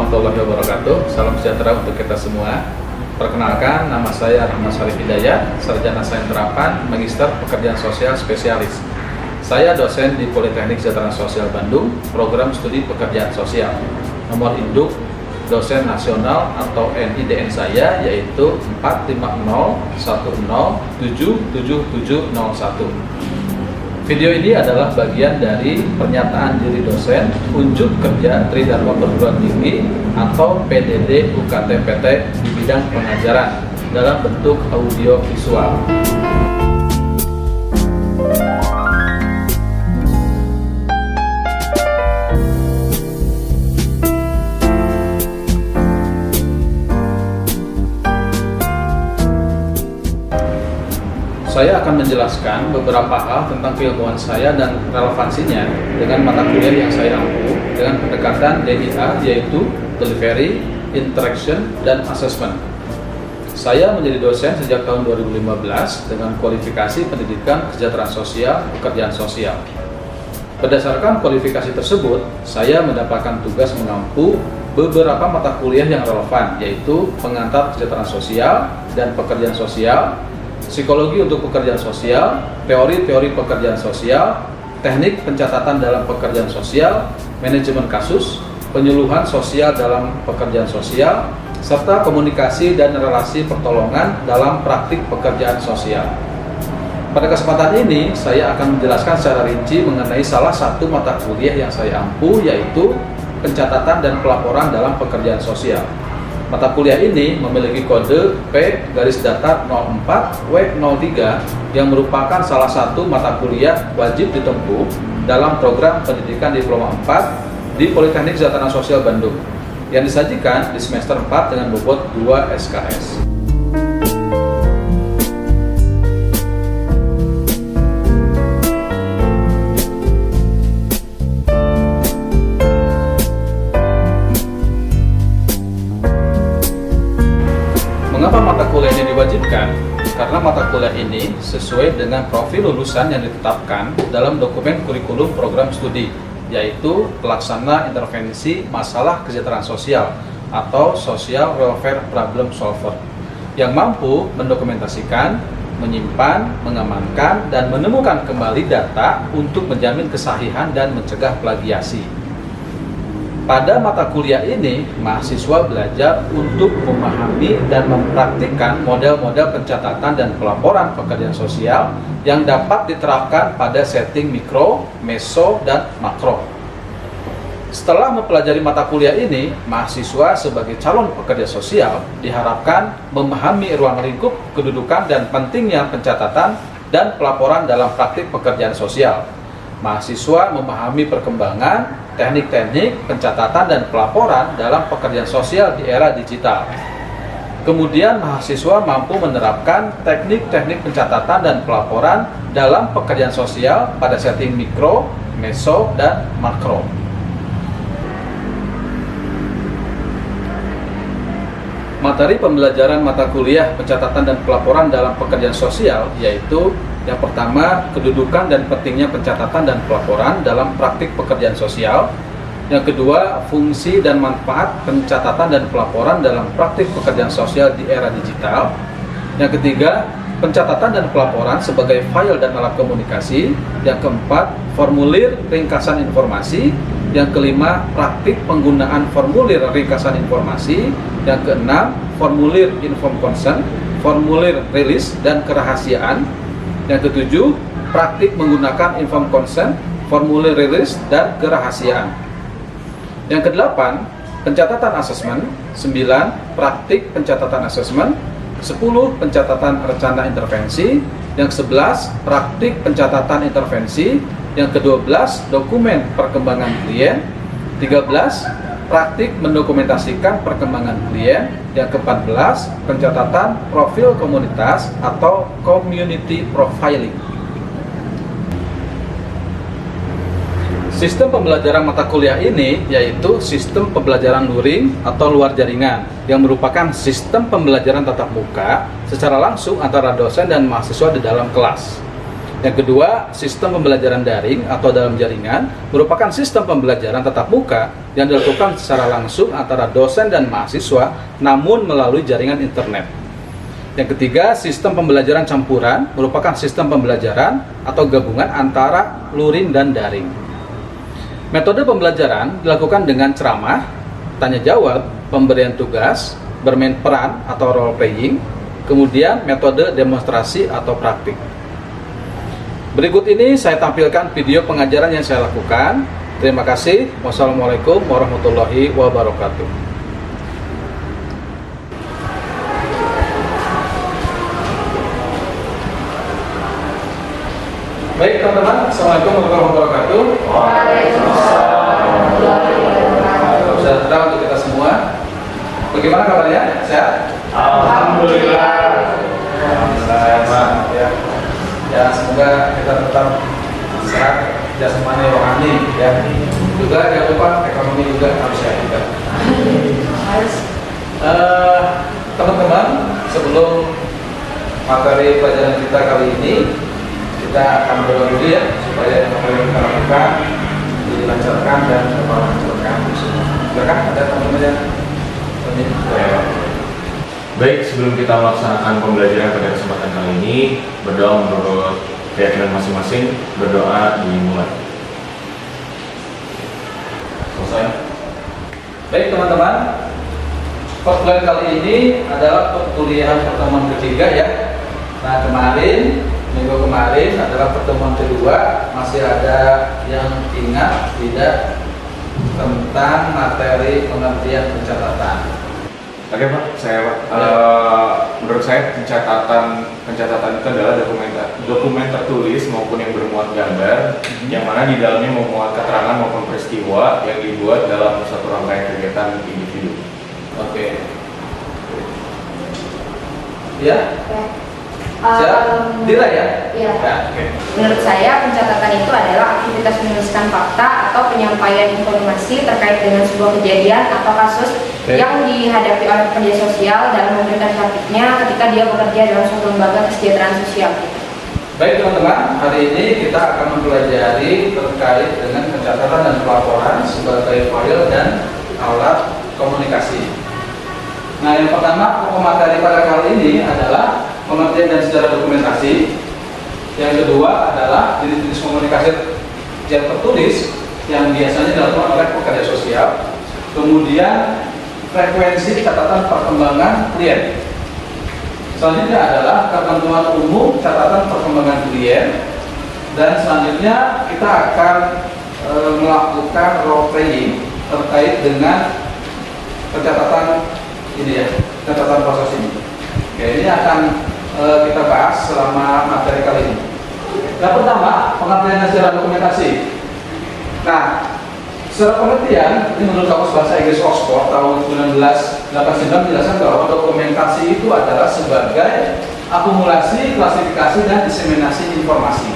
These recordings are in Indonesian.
warahmatullahi wabarakatuh. Salam sejahtera untuk kita semua. Perkenalkan, nama saya Rahmat Salih Hidayat, Sarjana Sains Terapan, Magister Pekerjaan Sosial Spesialis. Saya dosen di Politeknik Kesejahteraan Sosial Bandung, Program Studi Pekerjaan Sosial. Nomor induk dosen nasional atau NIDN saya yaitu 45010777701. Video ini adalah bagian dari pernyataan diri dosen unjuk kerja Tridharma Perguruan Tinggi atau PDD UKT-PT di bidang pengajaran dalam bentuk audio visual. Saya akan menjelaskan beberapa hal tentang keilmuan saya dan relevansinya dengan mata kuliah yang saya ampu dengan pendekatan DIA, yaitu Delivery, Interaction, dan Assessment. Saya menjadi dosen sejak tahun 2015 dengan kualifikasi pendidikan kesejahteraan sosial, pekerjaan sosial. Berdasarkan kualifikasi tersebut, saya mendapatkan tugas mengampu beberapa mata kuliah yang relevan, yaitu pengantar kesejahteraan sosial dan pekerjaan sosial, psikologi untuk pekerjaan sosial, teori-teori pekerjaan sosial, teknik pencatatan dalam pekerjaan sosial, manajemen kasus, penyuluhan sosial dalam pekerjaan sosial, serta komunikasi dan relasi pertolongan dalam praktik pekerjaan sosial. Pada kesempatan ini, saya akan menjelaskan secara rinci mengenai salah satu mata kuliah yang saya ampu, yaitu pencatatan dan pelaporan dalam pekerjaan sosial. Mata kuliah ini memiliki kode P-04W03 yang merupakan salah satu mata kuliah wajib ditempuh dalam program pendidikan Diploma 4 di Politeknik Kesejahteraan Sosial Bandung yang disajikan di semester 4 dengan bobot 2 SKS. Mengapa mata kuliah ini diwajibkan? Karena mata kuliah ini sesuai dengan profil lulusan yang ditetapkan dalam dokumen kurikulum program studi, yaitu pelaksana intervensi masalah kesejahteraan sosial atau Social Welfare Problem Solver, yang mampu mendokumentasikan, menyimpan, mengamankan, dan menemukan kembali data untuk menjamin kesahihan dan mencegah plagiasi. Pada mata kuliah ini, mahasiswa belajar untuk memahami dan mempraktikkan model-model pencatatan dan pelaporan pekerjaan sosial yang dapat diterapkan pada setting mikro, meso, dan makro. Setelah mempelajari mata kuliah ini, mahasiswa sebagai calon pekerja sosial diharapkan memahami ruang lingkup, kedudukan, dan pentingnya pencatatan dan pelaporan dalam praktik pekerjaan sosial. Mahasiswa memahami perkembangan teknik-teknik pencatatan dan pelaporan dalam pekerjaan sosial di era digital. Kemudian mahasiswa mampu menerapkan teknik-teknik pencatatan dan pelaporan dalam pekerjaan sosial pada setting mikro, meso, dan makro. Materi pembelajaran mata kuliah pencatatan dan pelaporan dalam pekerjaan sosial yaitu yang pertama, kedudukan dan pentingnya pencatatan dan pelaporan dalam praktik pekerjaan sosial. Yang kedua, fungsi dan manfaat pencatatan dan pelaporan dalam praktik pekerjaan sosial di era digital. Yang ketiga, pencatatan dan pelaporan sebagai file dan alat komunikasi. Yang keempat, formulir ringkasan informasi. Yang kelima, praktik penggunaan formulir ringkasan informasi. Yang keenam, formulir inform consent, formulir rilis dan kerahasiaan. Yang ketujuh, praktik menggunakan inform consent, formulir rilis, dan kerahasiaan. Yang kedelapan, pencatatan asesmen. 9, praktik pencatatan asesmen. 10, pencatatan rencana intervensi. Yang 11, praktik pencatatan intervensi. Yang ke-12, dokumen perkembangan klien. 13, praktik mendokumentasikan perkembangan klien. Yang ke-14, pencatatan profil komunitas atau community profiling. Sistem pembelajaran mata kuliah ini yaitu sistem pembelajaran luring atau luar jaringan yang merupakan sistem pembelajaran tatap muka secara langsung antara dosen dan mahasiswa di dalam kelas. Yang kedua, sistem pembelajaran daring atau dalam jaringan merupakan sistem pembelajaran tatap muka yang dilakukan secara langsung antara dosen dan mahasiswa namun melalui jaringan internet. Yang ketiga, sistem pembelajaran campuran merupakan sistem pembelajaran atau gabungan antara luring dan daring. Metode pembelajaran dilakukan dengan ceramah, tanya jawab, pemberian tugas, bermain peran atau role playing, kemudian metode demonstrasi atau praktik. Berikut ini saya tampilkan video pengajaran yang saya lakukan. Terima kasih. Wassalamualaikum warahmatullahi wabarakatuh. Baik teman-teman, Assalamualaikum warahmatullahi wabarakatuh. Waalaikumsalam. Sejahtera untuk kita semua. Bagaimana kabarnya? Sehat? Alhamdulillah. Alhamdulillah. Ya, semoga kita tetap sehat, jasmani, rohani, ya. Juga jangan lupa ekonomi juga harus sehat juga. Teman-teman, sebelum materi pelajaran kita kali ini, kita akan berdoa dulu ya, supaya materi yang kita lakukan dilancarkan dan bermanfaat untuk semua. Silakan, ada teman-teman yang Baik, sebelum kita melaksanakan pembelajaran pada kesempatan kali ini, berdoa menurut keyakinan masing-masing, berdoa dimulai. Selesai. Baik teman-teman, perkuliahan kali ini adalah perkuliahan pertemuan ketiga ya. Nah minggu kemarin adalah pertemuan kedua. Masih ada yang ingat tidak tentang materi pengertian pencatatan? Oke Pak, saya Pak. Menurut saya pencatatan itu adalah dokumen tertulis maupun yang bermuat gambar, yang mana di dalamnya memuat keterangan maupun peristiwa yang dibuat dalam satu rangkaian kegiatan individu. Oke. Ya. Dila ya? Iya. Ya, oke. Menurut saya pencatatan itu adalah aktivitas menuliskan fakta atau penyampaian informasi terkait dengan sebuah kejadian atau kasus yang dihadapi oleh pekerja sosial dalam memberikan praktiknya ketika dia bekerja dalam suatu lembaga kesejahteraan sosial. Baik teman-teman, hari ini kita akan mempelajari terkait dengan pencatatan dan pelaporan sebagai file dan alat komunikasi. Nah, yang pertama pokok materi pada kali ini adalah pengertian dan sejarah dokumentasi. Yang kedua adalah jenis-jenis komunikasi yang tertulis yang biasanya dilakukan oleh pekerja sosial. Kemudian frekuensi catatan perkembangan klien. Selanjutnya adalah ketentuan umum catatan perkembangan klien. Dan selanjutnya kita akan melakukan role playing terkait dengan pencatatan ini ya, catatan proses ini. Oke, ini akan kita bahas selama materi kali ini. Yang pertama, pengertian sejarah dokumentasi. Nah, secara pengertian, ini menurut Kamus Bahasa Inggris Oxford tahun 1989 menjelaskan bahwa dokumentasi itu adalah sebagai akumulasi, klasifikasi, dan diseminasi informasi.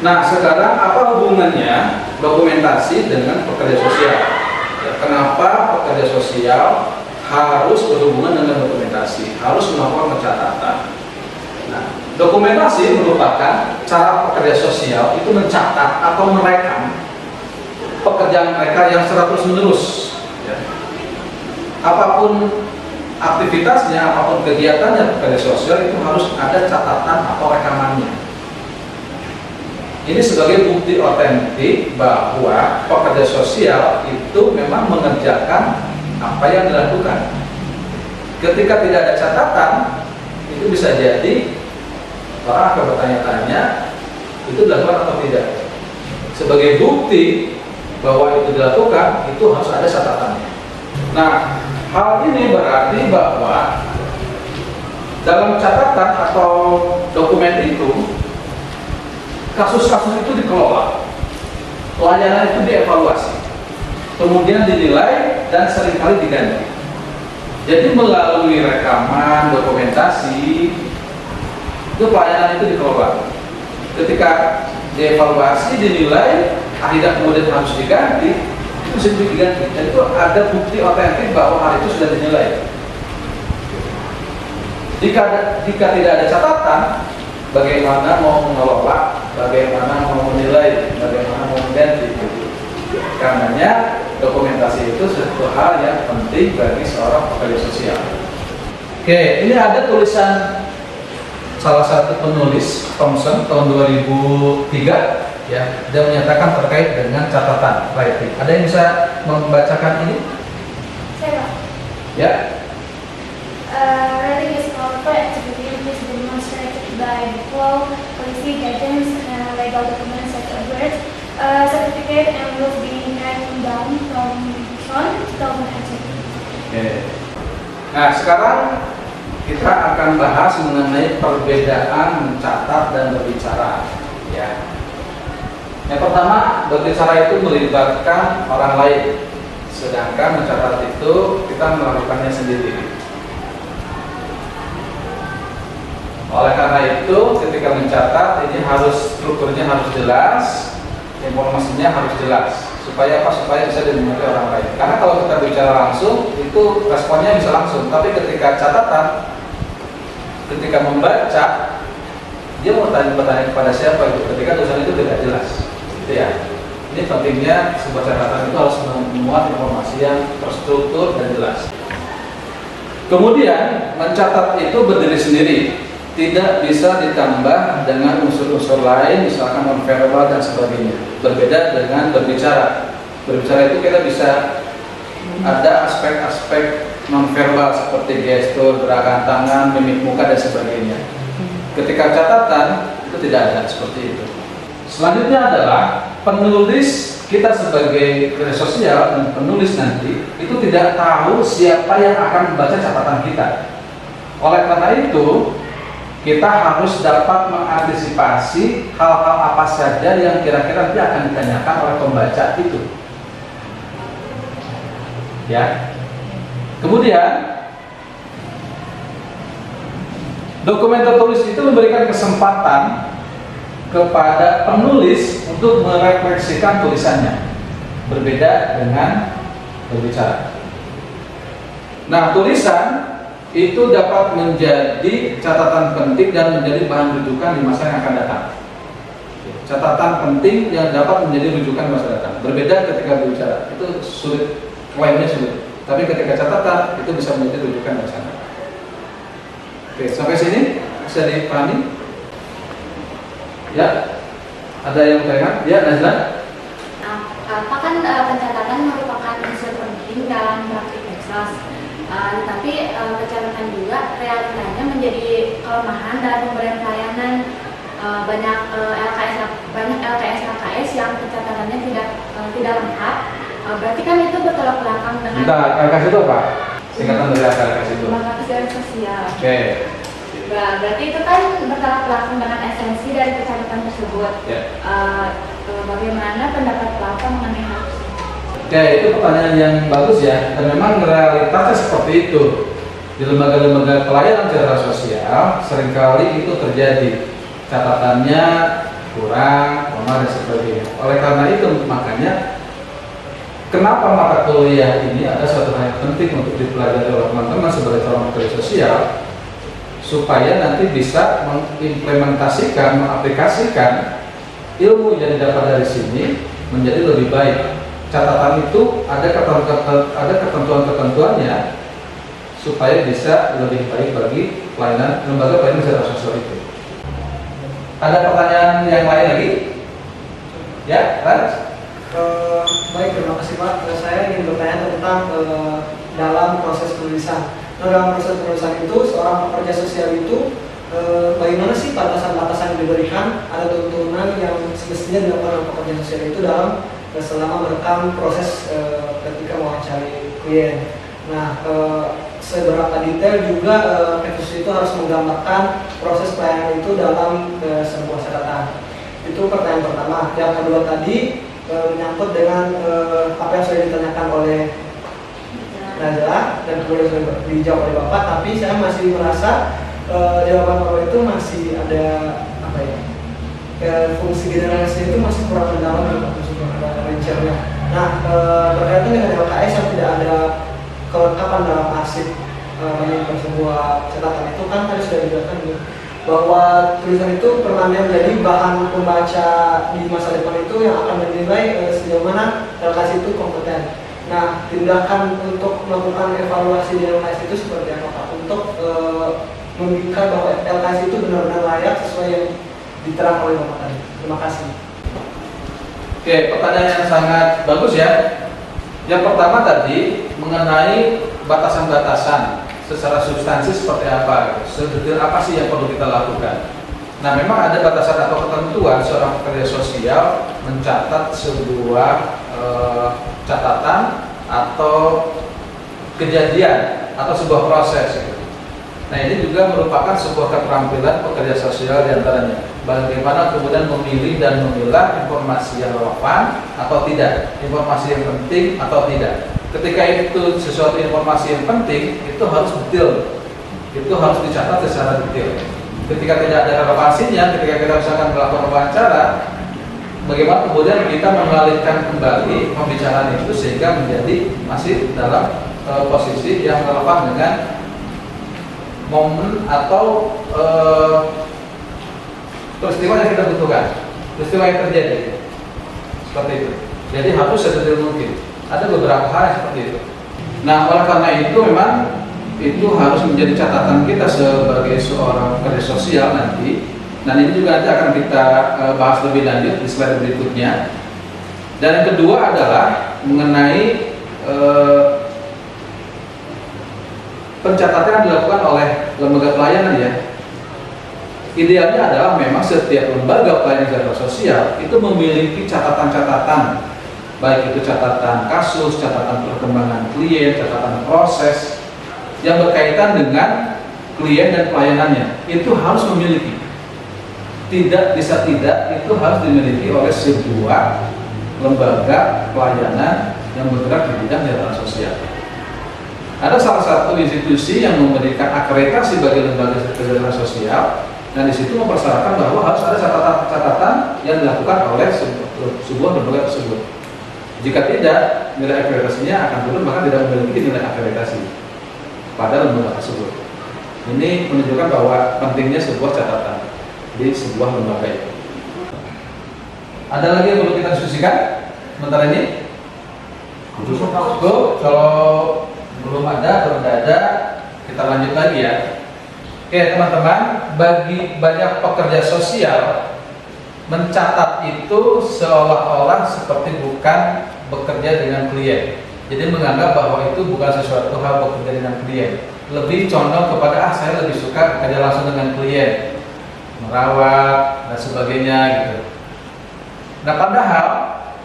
Nah, sekarang apa hubungannya dokumentasi dengan pekerja sosial? Ya, kenapa pekerja sosial harus berhubungan dengan dokumentasi, harus melakukan pencatatan? Nah, dokumentasi merupakan cara pekerja sosial itu mencatat atau merekam pekerjaan mereka yang secara terus-menerus. Ya. Apapun aktivitasnya, apapun kegiatannya pekerja sosial itu harus ada catatan atau rekamannya. Ini sebagai bukti otentik bahwa pekerja sosial itu memang mengerjakan apa yang dilakukan. Ketika tidak ada catatan, itu bisa jadi orang akan bertanya-tanya itu dilakukan atau tidak. Sebagai bukti bahwa itu dilakukan, itu harus ada catatannya. Nah, hal ini berarti bahwa dalam catatan atau dokumen itu, kasus-kasus itu dikelola, pelayanan itu dievaluasi, kemudian dinilai dan seringkali diganti. Jadi melalui rekaman, dokumentasi, itu pelayanan itu dikelola. Ketika dievaluasi, dinilai, akhirnya kemudian harus diganti, itu bisa diganti. Dan itu ada bukti otentik bahwa hal itu sudah dinilai. Jika tidak ada catatan, bagaimana mau mengelola bagaimana mau menilai, bagaimana mau mengganti. Karenanya dokumentasi itu suatu hal yang penting bagi seorang pekerja sosial. Oke, ini ada tulisan salah satu penulis Thompson tahun 2003 ya, dia menyatakan terkait dengan catatan writing. Ada yang bisa membacakan ini? Saya, Ya. writing is a powerful activity which is demonstrated by flow, policy, guidance, and legal documents such as birth, certificate, and will be written down from John 2018. Oke. Nah, sekarang kita akan bahas mengenai perbedaan mencatat dan berbicara. Ya. Yang pertama, berbicara itu melibatkan orang lain, sedangkan mencatat itu kita melakukannya sendiri. Oleh karena itu, ketika mencatat ini harus strukturnya harus jelas, informasinya harus jelas, supaya apa? Supaya bisa dimengerti orang lain. Karena kalau kita bicara langsung, itu responnya bisa langsung. Tapi ketika catatan, ketika membaca, dia mau bertanya kepada siapa itu. Ketika tulisan itu tidak jelas, gitu ya. Ini pentingnya sebuah catatan itu harus memuat informasi yang terstruktur dan jelas. Kemudian mencatat itu berdiri sendiri, tidak bisa ditambah dengan unsur-unsur lain, misalkan nonverbal dan sebagainya. Berbeda dengan berbicara. Berbicara itu kita bisa ada aspek-aspek nonverbal seperti gestur, gerakan tangan, mimik muka dan sebagainya. Ketika catatan itu tidak ada seperti itu. Selanjutnya adalah penulis, kita sebagai pekerja sosial dan penulis nanti itu tidak tahu siapa yang akan membaca catatan kita. Oleh karena itu, kita harus dapat mengantisipasi hal-hal apa saja yang kira-kira nanti akan ditanyakan oleh pembaca itu. Ya. Kemudian dokumen tertulis itu memberikan kesempatan kepada penulis untuk merefleksikan tulisannya, berbeda dengan berbicara. Nah, tulisan itu dapat menjadi catatan penting dan menjadi bahan rujukan di masa yang akan datang. Catatan penting yang dapat menjadi rujukan di masa datang. Berbeda ketika berbicara, itu sulit, klaimnya sulit. Tapi ketika catatan itu bisa menjadi rujukan di masa datang. Oke, sampai sini bisa dipahami? Ya, ada yang bertanya? Ya, Nazla? Apakah pencatatan merupakan unsur penting dalam praktik Texas? Tetapi pencatatan juga realitanya menjadi kelemahan dalam pemberian pelayanan. Banyak LKS yang pencatatannya tidak lengkap. Berarti kan itu bertolak belakang dengan. LKS itu apa? Singkatan dari LKS itu. Lembaga Kesehatan Sosial. Oke. Berarti itu kan bertolak belakang dengan esensi dari pencatatan tersebut. Ya. Bagaimana pendapat Bapak mengenai hal tersebut? Oke, itu pertanyaan yang bagus ya. Dan memang realitasnya seperti itu. Di lembaga-lembaga pelayanan secara sosial seringkali itu terjadi. Catatannya kurang, lemah dan sebagainya. Oleh karena itu makanya kenapa mata kuliah ini ada satu hal yang penting untuk dipelajari oleh teman-teman sebagai seorang pekerja sosial, supaya nanti bisa mengimplementasikan, mengaplikasikan ilmu yang didapat dari sini menjadi lebih baik. Catatan itu ada ketentuan-ketentuannya supaya bisa lebih baik bagi pelayanan lembaga pelayanan secara sosial itu. Ada pertanyaan yang lain lagi? Ya, Rans? Baik, terima kasih Pak. Saya ingin bertanya tentang dalam proses penulisan. Nah, dalam proses penulisan itu, seorang pekerja sosial itu bagaimana sih batasan-batasan yang diberikan? Ada tuntunan yang semestinya dilakukan oleh pekerja sosial itu dalam selama merekam proses ketika mewawancari klien. Nah, seberapa detail juga Petrus itu harus menggambarkan proses pelayanan itu dalam sebuah catatan. Itu pertanyaan pertama. Yang kedua tadi menyangkut dengan apa yang sudah ditanyakan oleh Nazla dan kemudian sudah dijawab oleh Bapak, tapi saya masih merasa jawaban Bapak itu masih ada apa ya, fungsi generasi itu masih kurang mendalam dan masih kurang ada rinciannya. Nah, berkaitan dengan LKS yang tidak ada kelengkapan dalam arsip menyiapkan sebuah catatan itu kan tadi sudah dijelaskan bahwa tulisan itu permanen menjadi bahan pembaca di masa depan itu yang akan menilai sejauh mana LKS itu kompeten. Nah, tindakan untuk melakukan evaluasi di LKS itu seperti apa Pak? Untuk membuktikan bahwa LKS itu benar-benar layak sesuai yang diterangkan oleh Bapak tadi. Terima kasih. Oke, pertanyaan yang sangat bagus ya. Yang pertama tadi mengenai batasan-batasan secara substansi seperti apa, sedetail apa sih yang perlu kita lakukan. Nah, memang ada batasan atau ketentuan seorang pekerja sosial mencatat sebuah catatan atau kejadian atau sebuah proses. Nah, ini juga merupakan sebuah keterampilan pekerja sosial diantaranya. Bagaimana kemudian memilih dan memilah informasi yang relevan atau tidak, informasi yang penting atau tidak. Ketika itu sesuatu informasi yang penting, itu harus detail, itu harus dicatat secara detail. Ketika tidak ada relevansinya, ketika kita misalkan melakukan wawancara, bagaimana kemudian kita mengalihkan kembali pembicaraan itu sehingga menjadi masih dalam posisi yang relevan dengan momen atau peristiwa yang kita butuhkan, peristiwa yang terjadi, seperti itu. Jadi harus sedetail mungkin. Ada beberapa hal seperti itu. Nah, oleh karena itu memang itu harus menjadi catatan kita sebagai seorang pekerja sosial nanti. Dan ini juga nanti akan kita bahas lebih lanjut di slide berikutnya. Dan yang kedua adalah mengenai pencatatan yang dilakukan oleh lembaga pelayanan ya. Idealnya adalah memang setiap lembaga pelayanan jasa sosial itu memiliki catatan-catatan, baik itu catatan kasus, catatan perkembangan klien, catatan proses yang berkaitan dengan klien dan pelayanannya. Itu harus memiliki. Tidak bisa tidak, itu harus dimiliki oleh sebuah lembaga pelayanan yang bergerak di bidang jasa sosial. Ada salah satu institusi yang memberikan akreditasi bagi lembaga jasa sosial, dan di situ mempersyaratkan bahwa harus ada catatan yang dilakukan oleh sebuah lembaga tersebut. Jika tidak, nilai akreditasinya akan turun, bahkan tidak memiliki nilai akreditasi pada lembaga tersebut. Ini menunjukkan bahwa pentingnya sebuah catatan di sebuah lembaga itu. Ada lagi yang perlu kita diskusikan sementara ini? Kalau belum ada, kalau tidak ada, kita lanjut lagi ya. Oke teman-teman, bagi banyak pekerja sosial, mencatat itu seolah-olah seperti bukan bekerja dengan klien. Jadi menganggap bahwa itu bukan sesuatu hal bekerja dengan klien. Lebih condong kepada saya lebih suka bekerja langsung dengan klien, merawat dan sebagainya gitu. Nah, padahal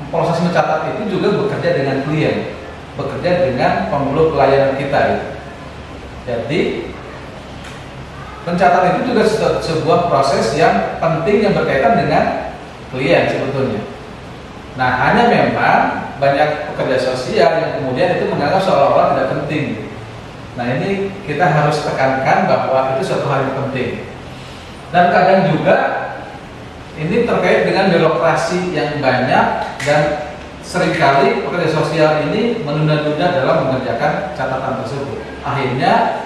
proses mencatat itu juga bekerja dengan klien, bekerja dengan pembeli pelayanan kita gitu. Jadi mencatat itu juga sebuah proses yang penting yang berkaitan dengan klien sebetulnya. Nah, hanya memang banyak pekerja sosial yang kemudian itu menganggap seolah-olah tidak penting. Nah, ini kita harus tekankan bahwa itu suatu hal yang penting. Dan kadang juga ini terkait dengan birokrasi yang banyak dan seringkali pekerja sosial ini menunda-nunda dalam mengerjakan catatan tersebut. Akhirnya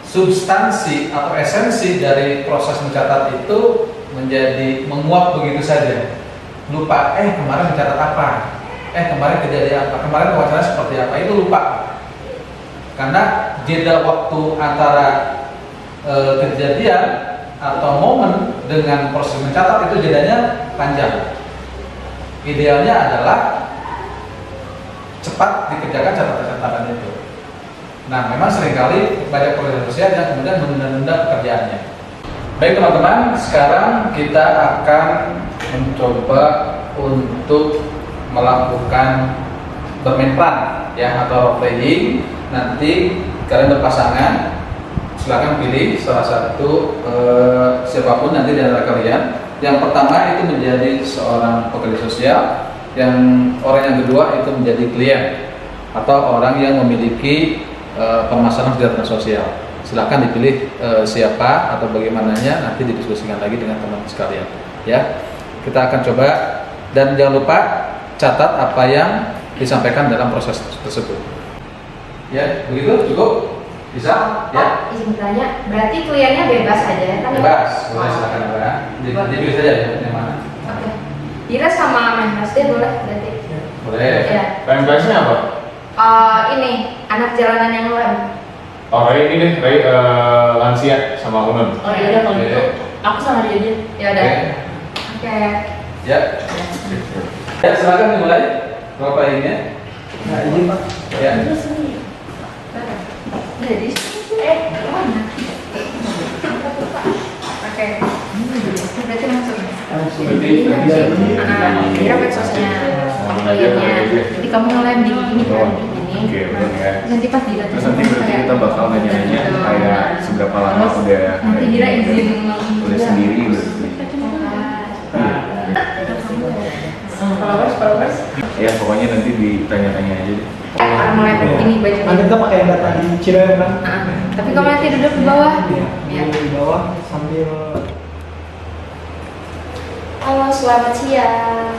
substansi atau esensi dari proses mencatat itu menjadi menguap begitu saja. Lupa, kemarin mencatat apa? Kemarin kejadian apa? Kemarin wawancara seperti apa? Itu lupa. Karena jeda waktu antara kejadian atau momen dengan proses mencatat itu jedanya panjang. Idealnya adalah cepat dikerjakan catatan-catatan itu. Nah, memang seringkali banyak pekerja sosial yang kemudian menunda-nunda pekerjaannya. Baik teman-teman, sekarang kita akan mencoba untuk melakukan bermain peran ya, atau role playing. Nanti kalian berpasangan, silakan pilih salah satu siapapun nanti di antara kalian. Yang pertama itu menjadi seorang pekerja sosial, yang orang yang kedua itu menjadi klien atau orang yang memiliki permasalahan kesejahteraan sosial. Silakan dipilih siapa atau bagaimananya, nanti didiskusikan lagi dengan teman sekalian. Ya, kita akan coba dan jangan lupa catat apa yang disampaikan dalam proses tersebut. Ya, begitu cukup. Bisa? Ya. Oh, izin bertanya, berarti kliennya bebas aja ya kan? Bebas, boleh silakan Mbak. Dipilih saja ya, yang mana? Oke. Dira sama Menhas deh boleh berarti. Boleh. Ya. PMPS-nya apa? Ini anak jalanan yang lem. Oh, Ray ini deh, Ray lansia sama Unun. Oh iya udah kalau Oke. gitu aku sama dia aja. Ya udah. Oke. Oke. Ya. Ya, silakan dimulai. Bapak ini ya. Nah, izin Pak. Ya. Terus ini. Jadi mana? Oke. Berarti langsung. Berarti Dira medsosnya kliennya. Jadi kamu ngelem di gini kan, di gini. Oke, benar ya. Nanti pas Dira Terus nanti berarti kita bakal nanya-nanya kayak seberapa lama udah nanti Dira izin udah sendiri berarti. followers. Ya pokoknya nanti ditanya-tanya aja deh. Orang mulai ini baju. Nanti kita pakai data di Cirebon kan? Tapi kamu nanti duduk di bawah. Iya, di bawah sambil Halo, selamat siang.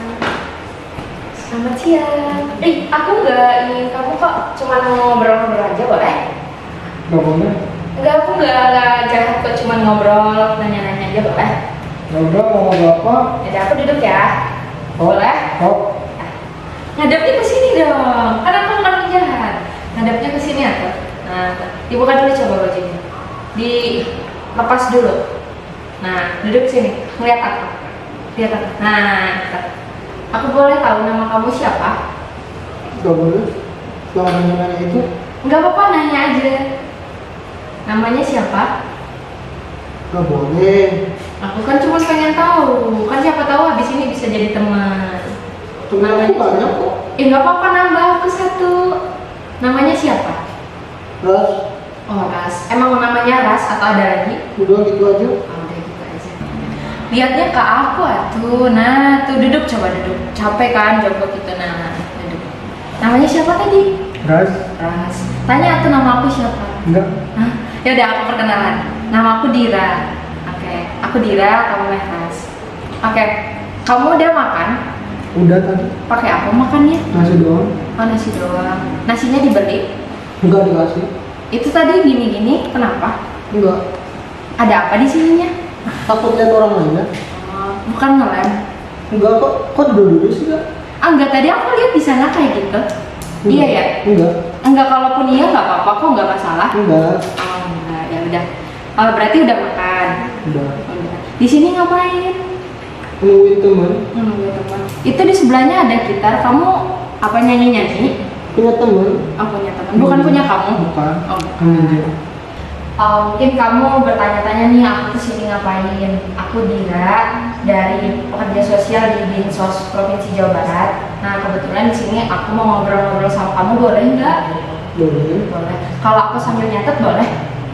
Selamat siang. Aku nggak ingin kamu kok, cuma mau ngobrol-ngobrol aja boleh? nggak boleh. Enggak, aku nggak jahat kok, cuma ngobrol, nanya-nanya aja boleh? Ya udah mau ngobrol apa? Jadi aku duduk ya. Oh. Boleh? Oh, Ngadepnya ke sini dong. Kan aku bukan penjahat. Ngadepnya ke sini aku. Nah, dibuka dulu coba bajunya. Dilepas dulu. Nah, duduk sini. Ngeliat aku. Lihat aku. Nah, aku boleh tahu nama kamu siapa? nggak boleh. Kalau nanya itu Enggak apa-apa, nanya aja. Namanya siapa? nggak boleh. Aku kan cuma pengen tahu. Kan siapa tahu habis ini bisa jadi teman. Temen aku banyak kok. Nggak apa-apa, nambah aku satu. Namanya siapa? Ras, Oh, Ras. Emang namanya Ras atau ada lagi? udah gitu aja. Oh, udah gitu aja. Lihatnya ke aku atuh. Nah, tuh duduk, coba duduk. Capek kan jongkok gitu. Nah, duduk. Namanya siapa tadi? Ras, Ras. Tanya atuh nama aku siapa? enggak. Hah? Ya udah, aku perkenalan. Nama aku Dira. Oke, aku Dira, kamu Ras. Oke. Kamu udah makan? Udah tadi Pakai apa makannya? nasi doang. Oh, nasi doang. Nasinya dibeli? Enggak dikasih. Itu tadi gini-gini, kenapa? Enggak. Ada apa di sininya? Takut lihat orang lain ya? Oh, bukan ngelem. Enggak kok. Kok dulu sih enggak? Enggak, tadi aku lihat di sana kayak gitu. Iya ya? Enggak. Enggak, kalaupun iya nggak apa-apa kok, nggak masalah. Enggak. Oh, enggak, ya udah. Oh, berarti udah makan. Udah. Udah. Di sini ngapain? Nungguin teman. Nunggu teman. Itu di sebelahnya ada gitar. Kamu apa nyanyi-nyanyi? Punya teman. Oh, punya teman. Bukan punya kamu? Bukan. Oh, Minjem. mungkin kamu bertanya-tanya nih, aku kesini ngapain? Aku Dira dari pekerja sosial di Dinsos Provinsi Jawa Barat. Nah, kebetulan di sini aku mau ngobrol-ngobrol sama kamu, boleh nggak? Boleh. Boleh. Kalau aku sambil nyatet boleh?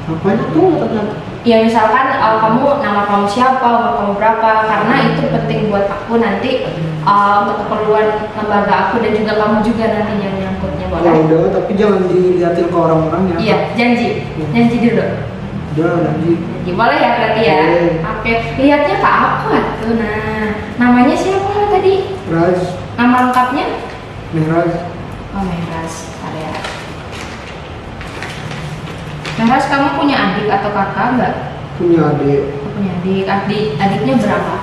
Apanya tuh nyatet? Ya misalkan kamu, nama kamu siapa, umur kamu berapa, karena itu penting buat aku nanti untuk keperluan lembaga aku dan juga kamu juga nantinya menyangkutnya, boleh? Ya udah, tapi jangan dilihatin ke orang-orang ya. Iya, janji. Janji dulu. Udah, janji. Janji, boleh ya berarti ya? Boleh. Oke, lihatnya ke aku atuh. Nah, namanya siapa tadi? Ras, Nama lengkapnya? Meras, Oh, Meras. Area. Meras, kamu punya adik atau kakak nggak? punya adik. Aku punya adik. Adiknya berapa?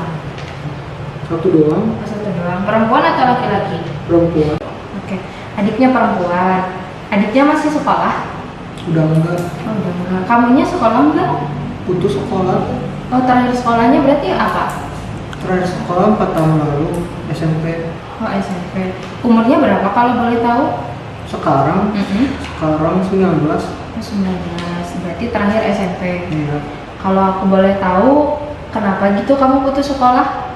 Satu doang, Oh, satu doang. Perempuan atau laki-laki? perempuan. Oke, adiknya perempuan. Adiknya masih sekolah? Udah enggak, Oh, udah enggak. Kamunya sekolah enggak? putus sekolah. Oh, terakhir sekolahnya berarti apa? Terakhir sekolah 4 tahun lalu, SMP. Oh, SMP. Umurnya berapa kalau boleh tahu? Sekarang 19. Oh, 19. Berarti terakhir SMP. Iya. Kalau aku boleh tahu, kenapa gitu kamu putus sekolah?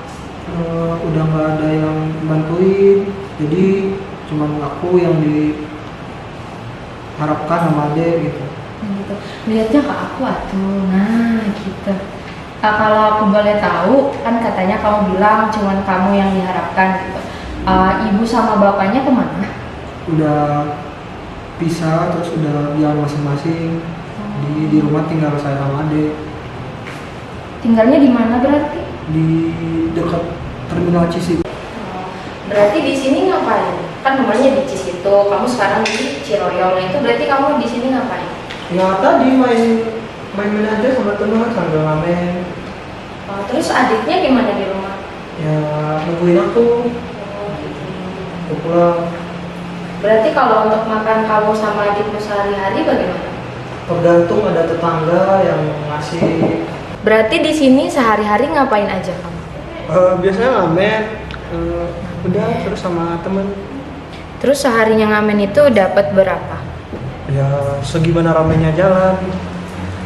Udah nggak ada yang bantuin, jadi cuman aku yang diharapkan sama adek gitu. Gitu. Lihatnya ke aku atuh. Nah, gitu. Kalau aku boleh tahu, kan katanya kamu bilang cuman kamu yang diharapkan gitu. Ibu sama bapaknya kemana? Udah pisah, terus udah jalan masing-masing. Di rumah tinggal saya sama adek, Tinggalnya di mana berarti? di dekat terminal Cisik. Berarti di sini ngapain? Kan rumahnya di Cis itu, kamu sekarang di Ciroyong. Nah, itu berarti kamu di sini ngapain? Ya tadi main aja sama teman sambil ngamen. Oh, terus adiknya gimana di rumah? Ya nungguin aku pulang. Berarti kalau untuk makan kamu sama adikmu sehari-hari bagaimana? Tergantung ada tetangga yang ngasih. Berarti di sini sehari-hari ngapain aja kamu? Biasanya ngamen. Udah terus sama temen. Terus seharinya ngamen itu dapat berapa? Ya segimana ramenya jalan.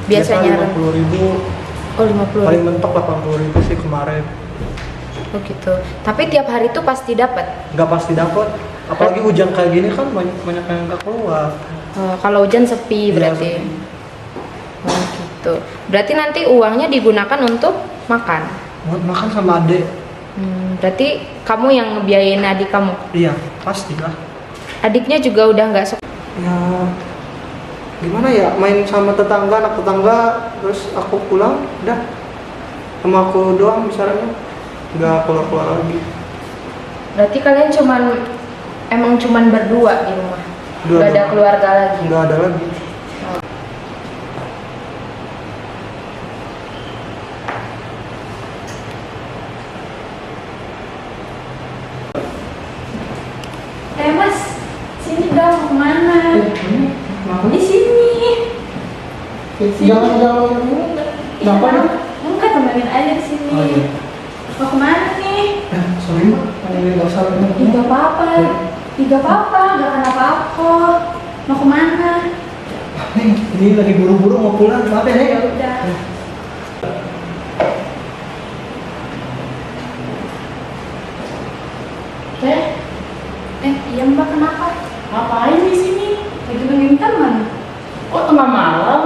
Biasanya 50.000. Oh, 50. Paling mentok 80.000 sih kemarin. Oh gitu. Tapi tiap hari itu pasti dapat. Nggak pasti dapat. Apalagi hujan kayak gini kan banyak yang nggak keluar. Kalau hujan sepi Iya, berarti. sepi. Oh gitu. Berarti nanti uangnya digunakan untuk makan. Buat makan sama adik. Berarti kamu yang ngebiayain adik kamu. Iya, pastilah. Adiknya juga udah nggak Ya gimana ya, main sama tetangga, anak tetangga, terus aku pulang, udah sama aku doang misalnya, nggak keluar lagi. Berarti kalian emang cuman berdua di rumah. Nggak ada keluarga lagi. Nggak ada lagi. Mas, sini dong, mau kemana? Di sini. Jangan Kenapa? Enggak, temenin aja di sini. Oh, iya. Mau kemana nih? Sorry mak, nggak usah. Tidak apa-apa, tidak apa-apa, gak kenapa-apa. Mau kemana? Ini lagi buru-buru mau pulang, maaf ya Nek. Ya udah. Iya Mbak, kenapa? Ngapain di sini? Lagi nungguin teman. Oh, tengah malam.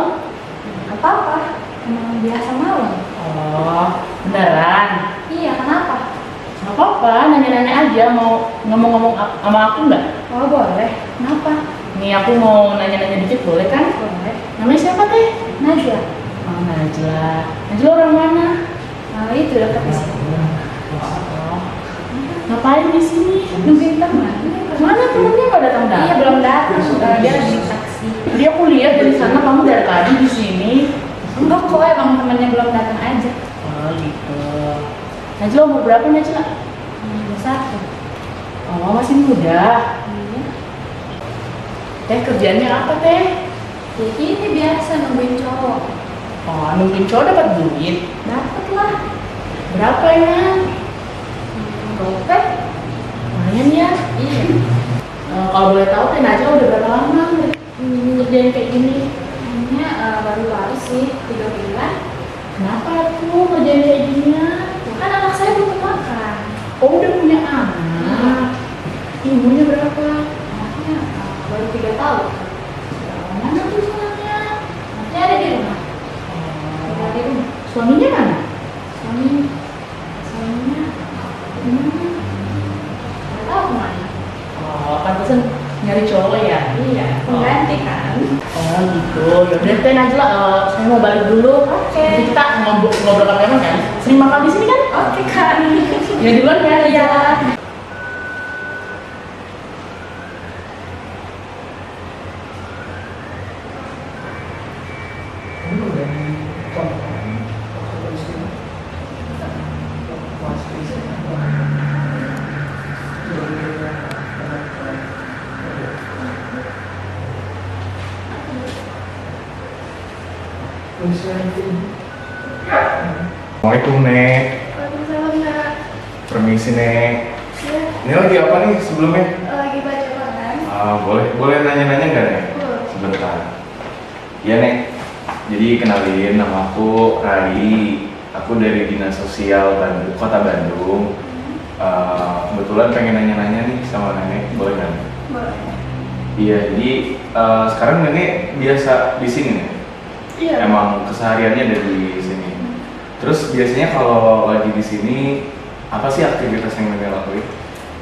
Apa-apa? Emang biasa malam. Oh, beneran. Iya, kenapa? Nggak apa-apa, nanya-nanya aja. Mau ngomong-ngomong sama aku nggak? Oh, boleh. Kenapa? Nih, aku mau nanya-nanya dikit, boleh kan? Boleh. Namanya siapa, Teh? Najwa. Oh, Najla. Najla orang mana? Nah, itu dekat di sini. Oh, ngapain di sini? Nungguin teman. Mana temennya nggak datang-datang? Iya, belum datang. Dia lagi di taksi. Tadi aku lihat dari sana kamu dari tadi di sini. Enggak kok, emang temannya belum datang aja. Oh, gitu. Najla umur berapa, Najla? 21. Oh, masih muda. Iya. Teh, kerjaannya apa, Teh? Ya ini biasa nungguin cowok. Oh, nungguin cowok dapat duit. Dapet lah. Berapa emang? Gopek. Lumayan ya. Iya. Kalau boleh tahu, Teh Najla udah berapa lama ngerjain kayak gini? Kayaknya baru-baru sih 3 bulan. Kenapa tuh ngerjain kayak gininya? Kan anak saya butuh makan. Oh, udah punya anak. Umurnya berapa? Anaknya baru 3 tahun. Mana tuh anaknya? Anaknya ada di rumah. Tinggal di rumah. Suaminya mana? Suaminya nggak tahu kemana. Oh, pantesan nyari cowok ya? Iya, pengganti kan. Oh gitu. Yaudah Teh Najla, saya mau balik dulu. Oke. Nanti kita ngobrol kapan kan? Sering makan di sini kan? Oke kan. Ya duluan ya. Iya. Assalamualaikum Nek. Waalaikumsalam Kak. Permisi Nek. Iya, Ini lagi apa nih sebelumnya? lagi baca koran. Boleh nanya-nanya nggak Nek? Boleh. Sebentar. Iya Nek. Jadi kenalin, nama aku Rai. Aku dari Dinas Sosial Kota Bandung. Kebetulan pengen nanya-nanya nih sama Nenek, boleh nggak? Boleh. Iya, jadi sekarang Nenek biasa di sini nih. Iya. Emang kesehariannya ada di sini. Terus biasanya kalau lagi di sini apa sih aktivitas yang Nenek lakuin?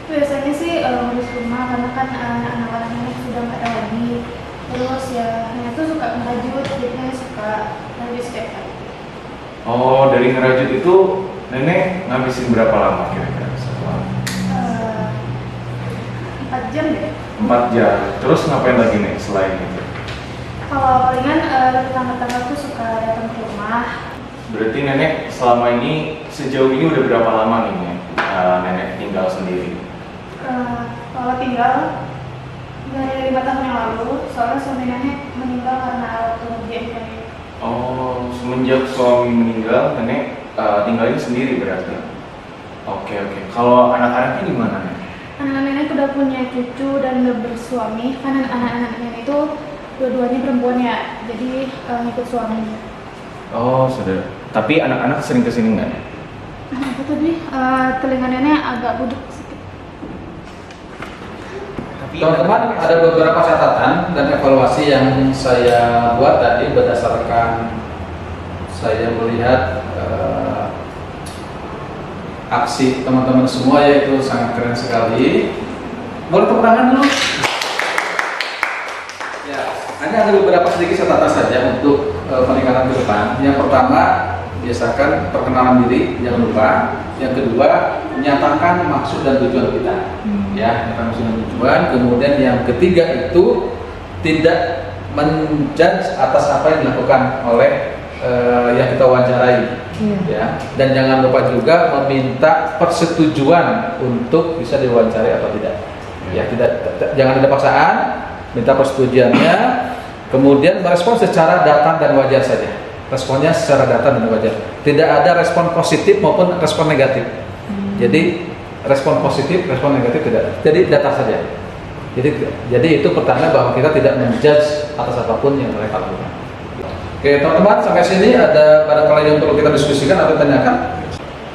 Biasanya sih ngurus rumah karena kan anak-anaknya sudah nggak ada lagi. Terus ya, Nenek tuh suka ngerajut, jadinya suka ngerajut setiap hari. Oh, dari ngerajut itu Nenek ngabisin berapa lama kira-kira satu hari? 4 jam deh. 4 jam. Terus ngapain lagi nih selain itu? Kalau palingan tetangga-tetangga tuh suka datang ke rumah. Berarti nenek selama ini sejauh ini udah berapa lama nih Nek, nenek tinggal sendiri? Kalau tinggal dari 5 tahun yang lalu, soalnya suami nenek meninggal karena waktu ujian nenek. Oh, semenjak suami meninggal, nenek tinggalnya sendiri berarti? Oke. Kalau anak-anaknya gimana nek? Anak-anak nenek udah punya cucu dan udah bersuami, karena anak-anak nenek itu dua-duanya perempuan ya, jadi ngikut suami. Oh, sudah. Tapi anak-anak sering kesini nggak nek? Apa tadi? Telinga nenek agak budek sedikit. Teman-teman, ada beberapa catatan dan evaluasi yang saya buat tadi berdasarkan saya melihat aksi teman-teman semua, yaitu sangat keren sekali. Boleh tepuk tangan dulu? Ya, hanya ada beberapa sedikit catatan saja untuk peningkatan ke depan. Yang pertama, biasakan perkenalan diri, jangan lupa. Yang kedua, menyatakan maksud dan tujuan kita. Ya, menyatakan maksud dan tujuan. Kemudian yang ketiga itu tidak menjudge atas apa yang dilakukan oleh yang kita wawancarai. Ya, dan jangan lupa juga meminta persetujuan untuk bisa diwawancarai atau tidak. Ya, jangan ada paksaan, minta persetujuannya, kemudian merespon secara datang dan wajar saja. Responnya secara datang dan wajar. Tidak ada respon positif maupun respon negatif. Jadi respon positif, respon negatif tidak. Jadi datang saja. Jadi itu pertanda bahwa kita tidak menjudge atas apapun yang mereka lakukan. Oke teman-teman, sampai sini ada barangkali yang perlu kita diskusikan atau tanyakan?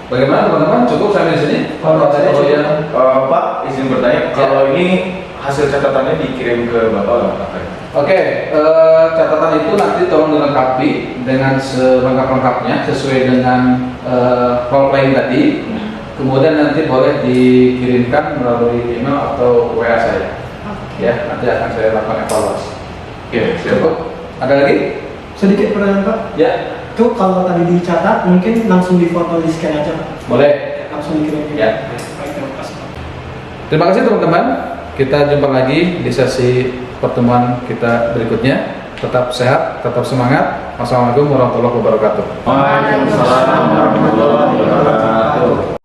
Bagaimana teman-teman? Cukup sampai di sini? Pak, izin bertanya, kalau ini hasil catatannya dikirim ke Bapak atau Pak? Oke, catatan itu nanti tolong dilengkapi dengan selengkap-lengkapnya sesuai dengan role playing tadi. Kemudian nanti boleh dikirimkan melalui email atau WA saya. Ya, nanti akan saya lakukan evaluasi. Oke, Cukup? Ada lagi? Sedikit pertanyaan Pak. Ya, Itu kalau tadi dicatat mungkin langsung difoto di scan aja Pak. boleh. Langsung dikirim. Ya. Baik, terima kasih Pak. Terima kasih teman-teman. Kita jumpa lagi di sesi pertemuan kita berikutnya. Tetap sehat, tetap semangat. Wassalamualaikum warahmatullahi wabarakatuh. Waalaikumsalam warahmatullahi wabarakatuh.